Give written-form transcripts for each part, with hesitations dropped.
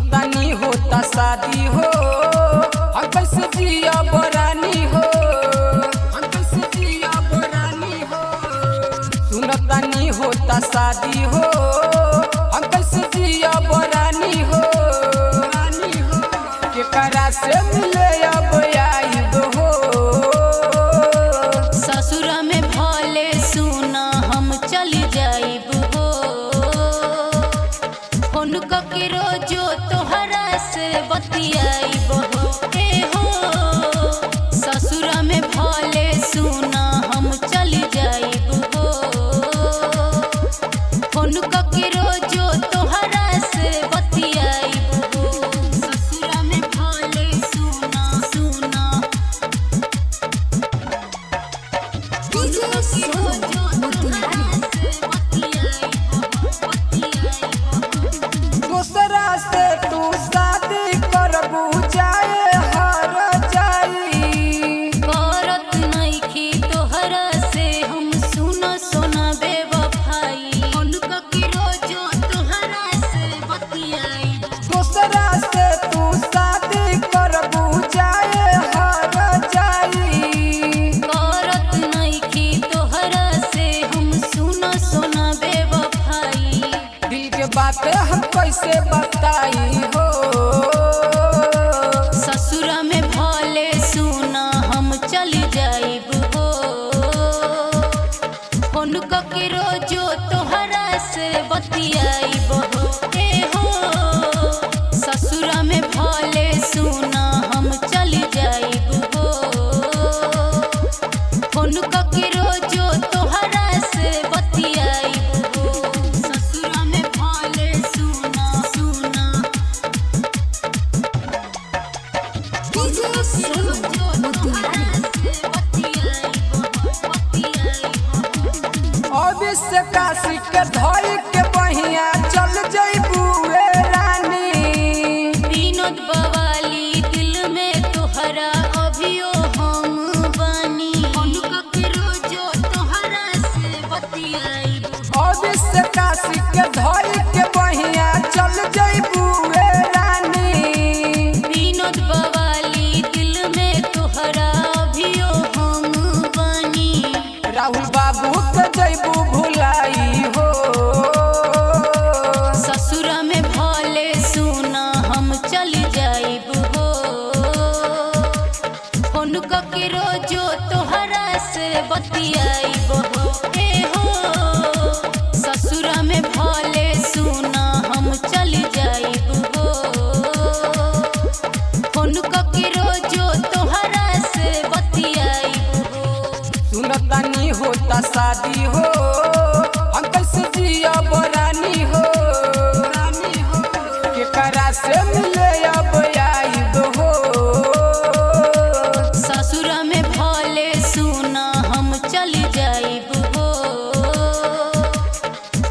सुनतानी होता शादी हो, हम कैसे जिया बरानी हो, हम कैसे जिया बरानी हो। सुनतानी होता शादी हो, हम कैसे जिया बरानी हो, रानी हो। केकरा से मिले अब आइब हो, ससुरा में भले सुना हम चली जाइब हो। फोन के रोजो तोहरा से बतियाइब हो, ए हो। ससुरा में भले सुना हम चली जाइब हो। फोन के रोजो तोहरा से बतियाइब हो। ससुरा में भले सुना सुना दूसरा से तू शादी करबू जाए हर जाई। करत नइखी तोहरा से हम सुनो सोना बेवफाई। उनका की रोजो तोहरा से बतियाई। दूसरा से तू शादी करबू जाए हर जाई। करत नइखी तोहरा से हम सुनो सोना बेवफाई। दिल के बातें हम कैसे बताई हो, ससुरा में भले सुना हम चली जाइब हो। फोन के रोजो तोहरा से बतियाइब हो, ए हो। ससुरा में भले सुना हम चली जाइब हो। फोन के रोजो तोहरा से बतियाइब हो। ससुरा में भले सुना सुना अवश्य काशी के धोई के बहिया चल जइबू ए रानी। विनोद बवाली दिल में तोहरा अभियो हम बानी। उनका के रोजो तोहरा से बतियाइब। अवश्य काशी के धोई के बहिया चल जइबू ए रानी। विनोद बवाली दिल में तोहरा अभियो हम बानी। राहुल बाबू के जइबू भुलाई हो, ससुरा में भले सुना हम चली जाइब हो। फोन के रोजो तोहरा से बतियाइब हो, ए हो। ससुरा में भले सुना हम चली जाइब हो। फोन के रोजो तोहरा से बतियाइब हो। सुनतानी होता शादी हो, हम कैसे जिया बरानी हो, रानी हो। केकरा से मिले अब आइब हो, ससुरा में भले सुना हम चली जाइब हो।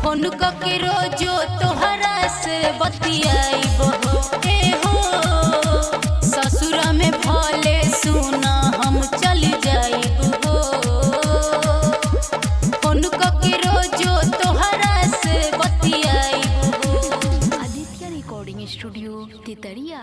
फोन के रोजो तोहरा से बतियाइब हो, ए हो। ससुरा में भले सुना हम चली जाइब हो। फोन के रोजो तोहरा से बतियाइब हो। आदित्य रिकॉर्डिंग स्टूडियो तितरिया।